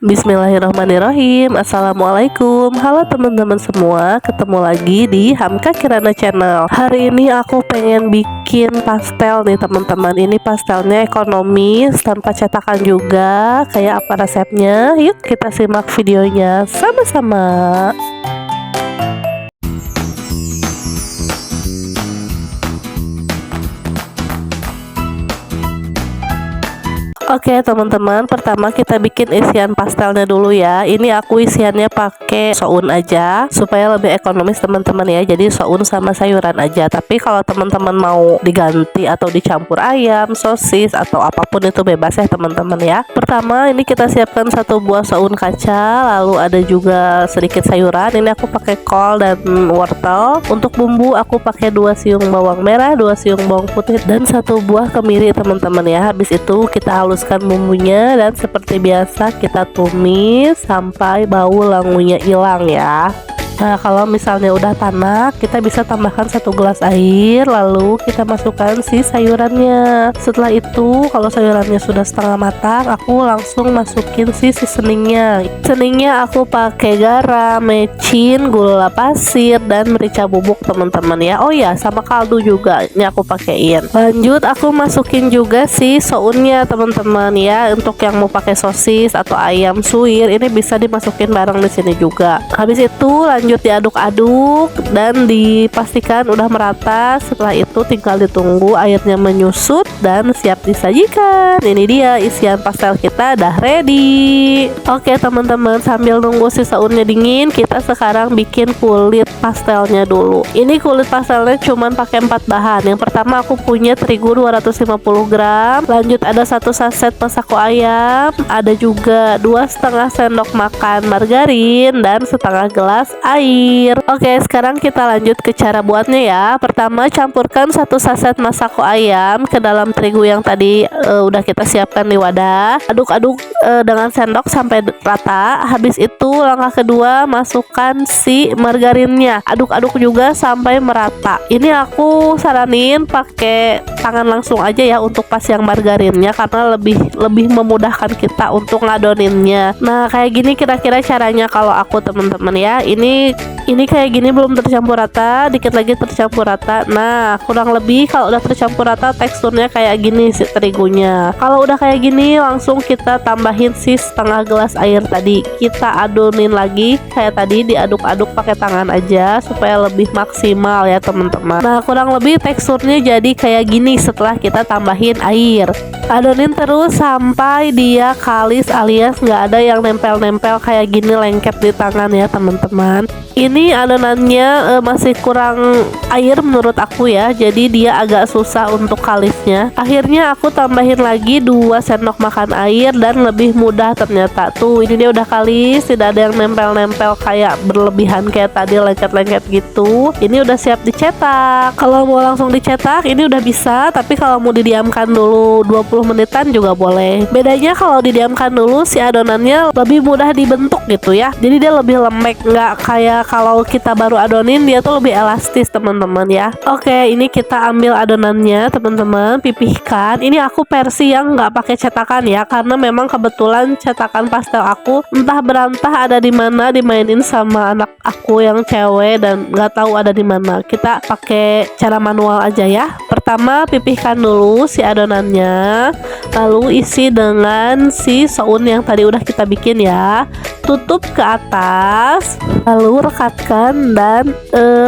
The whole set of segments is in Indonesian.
Bismillahirrahmanirrahim. Assalamualaikum. Halo teman-teman semua, ketemu lagi di Hamka Kirana Channel. Hari ini aku pengen bikin pastel nih teman-teman. Ini pastelnya ekonomis, tanpa cetakan juga. Kayak apa resepnya? Yuk kita simak videonya sama-sama. Oke teman-teman, pertama kita bikin isian pastelnya dulu ya. Ini aku isiannya pakai soun aja supaya lebih ekonomis teman-teman ya. Jadi soun sama sayuran aja. Tapi kalau teman-teman mau diganti atau dicampur ayam, sosis atau apapun itu bebas ya teman-teman ya. Pertama ini kita siapkan 1 buah soun kaca, lalu ada juga sedikit sayuran. Ini aku pakai kol dan wortel. Untuk bumbu aku pakai 2 siung bawang merah, 2 siung bawang putih dan 1 buah kemiri teman-teman ya. Habis itu kita haluskan bumbunya dan seperti biasa kita tumis sampai bau langunya hilang ya. Nah kalau misalnya udah tanak, kita bisa tambahkan 1 gelas air, lalu kita masukkan si sayurannya. Setelah itu kalau sayurannya sudah setengah matang, aku langsung masukin si seasoningnya. Seasoningnya aku pakai garam, mecin, gula pasir, dan merica bubuk teman-teman ya. Oh ya, sama kaldu juga ini aku pakein. Lanjut aku masukin juga si sounnya teman-teman ya. Untuk yang mau pakai sosis atau ayam suwir, ini bisa dimasukin bareng di sini juga. Habis itu lanjut diaduk-aduk dan dipastikan udah merata. Setelah itu tinggal ditunggu airnya menyusut dan siap disajikan. Ini dia isian pastel kita udah ready. Oke teman-teman, sambil nunggu si sounnya dingin, kita sekarang bikin kulit pastelnya dulu. Ini kulit pastelnya cuman pakai 4 bahan. Yang pertama aku punya terigu 250 gram, lanjut ada 1 saset masako ayam, ada juga 2,5 sendok makan margarin dan setengah gelas air. Oke, sekarang kita lanjut ke cara buatnya ya. Pertama campurkan 1 saset masako ayam ke dalam terigu yang tadi udah kita siapkan di wadah. Aduk-aduk dengan sendok sampai rata. Habis itu langkah kedua, masukkan si margarinnya. Aduk-aduk juga sampai merata. Ini aku saranin pakai tangan langsung aja ya untuk pas yang margarinnya, karena lebih memudahkan kita untuk ngadoninnya. Nah kayak gini kira-kira caranya kalau aku teman-teman ya. Ini kayak gini belum tercampur rata, dikit lagi tercampur rata. Nah kurang lebih kalau udah tercampur rata teksturnya kayak gini si terigunya. Kalau udah kayak gini langsung kita tambahin si setengah gelas air tadi. Kita adonin lagi kayak tadi, diaduk-aduk pakai tangan aja supaya lebih maksimal ya teman-teman. Nah kurang lebih teksturnya jadi kayak gini setelah kita tambahin air. Adonin terus sampai dia kalis alias nggak ada yang nempel-nempel kayak gini lengket di tangan ya teman-teman. Ini adonannya masih kurang air menurut aku ya, jadi dia agak susah untuk kalisnya. Akhirnya aku tambahin lagi 2 sendok makan air dan lebih mudah ternyata. Tuh ini dia udah kalis, tidak ada yang nempel-nempel kayak berlebihan kayak tadi lengket-lengket gitu. Ini udah siap dicetak. Kalau mau langsung dicetak ini udah bisa, tapi kalau mau didiamkan dulu 20 menitan juga boleh. Bedanya kalau didiamkan dulu si adonannya lebih mudah dibentuk gitu ya, jadi dia lebih lembek, nggak kayak kalau kita baru adonin dia tuh lebih elastis teman-teman ya. Oke, ini kita ambil adonannya teman-teman, pipihkan. Ini aku versi yang nggak pakai cetakan ya, karena memang kebetulan cetakan pastel aku entah berantah ada di mana, dimainin sama anak aku yang cewek dan nggak tahu ada di mana. Kita pakai cara manual aja ya. Pertama pipihkan dulu si adonannya, lalu isi dengan si soun yang tadi udah kita bikin ya. Tutup ke atas, lalu rekatkan dan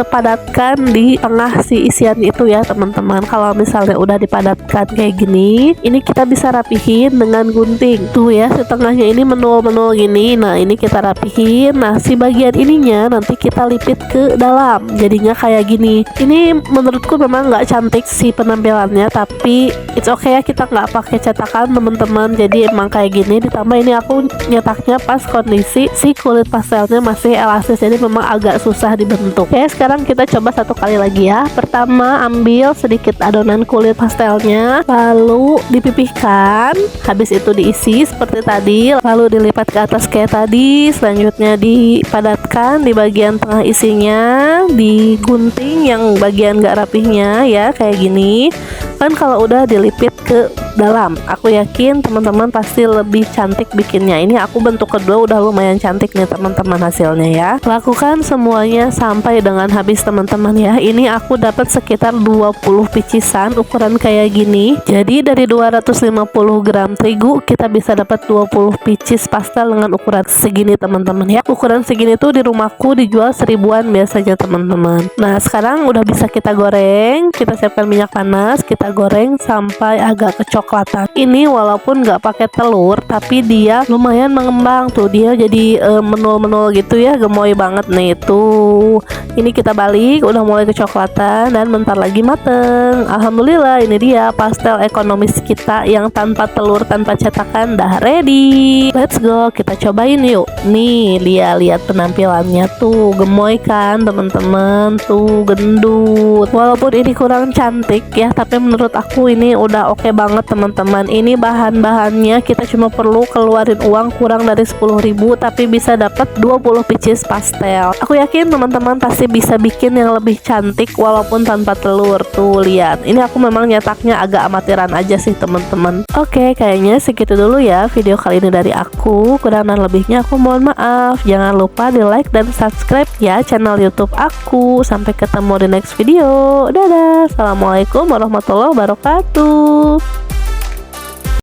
padatkan di tengah si isian itu ya teman-teman. Kalau misalnya udah dipadatkan kayak gini, ini kita bisa rapihin dengan gunting. Tuh ya, setengahnya ini menul-menul gini. Nah ini kita rapihin. Nah si bagian ininya nanti kita lipit ke dalam, jadinya kayak gini. Ini menurutku memang nggak cantik si penampilannya, tapi it's okay ya, kita nggak pakai cetakan teman-teman. Jadi emang kayak gini. Ditambah ini aku nyetaknya pas kondisi si kulit pastelnya masih elastis, jadi memang agak susah dibentuk. Oke, sekarang kita coba 1 kali lagi ya. Pertama ambil sedikit adonan kulit pastelnya, lalu dipipihkan, habis itu diisi seperti tadi, lalu dilipat ke atas kayak tadi. Selanjutnya dipadatkan di bagian tengah isinya, digunting yang bagian gak rapihnya ya kayak gini. Kan kalau udah dilipit ke dalam. Aku yakin teman-teman pasti lebih cantik bikinnya. Ini aku bentuk kedua udah lumayan cantik nih teman-teman hasilnya ya. Lakukan semuanya sampai dengan habis teman-teman ya. Ini aku dapat sekitar 20 picisan ukuran kayak gini. Jadi dari 250 gram terigu kita bisa dapat 20 picis pastel dengan ukuran segini teman-teman ya. Ukuran segini tuh di rumahku dijual 1000-an biasanya teman-teman. Nah sekarang udah bisa kita goreng. Kita siapkan minyak panas, kita goreng sampai agak kecoklatan. Ini walaupun nggak pakai telur tapi dia lumayan mengembang tuh, dia jadi menul-menul gitu ya, gemoy banget nih tuh. Ini kita balik, udah mulai kecoklatan dan bentar lagi mateng. Alhamdulillah ini dia pastel ekonomis kita yang tanpa telur, tanpa cetakan, dah ready. Let's go, kita cobain yuk. Nih lihat penampilannya tuh, gemoy kan teman-teman, tuh gendut. Walaupun ini kurang cantik ya, tapi menurut aku ini udah oke banget teman-teman. Ini bahan-bahannya kita cuma perlu keluarin uang kurang dari 10.000 tapi bisa dapat 20 pieces pastel. Aku yakin teman-teman pasti bisa bikin yang lebih cantik walaupun tanpa telur. Tuh lihat, ini aku memang nyetaknya agak amatiran aja sih teman-teman. Oke, kayaknya segitu dulu ya video kali ini dari aku. Kurang dan lebihnya aku mohon maaf. Jangan lupa di like dan subscribe ya channel YouTube aku. Sampai ketemu di next video. Dadah. Assalamualaikum warahmatullahi wabarakatuh.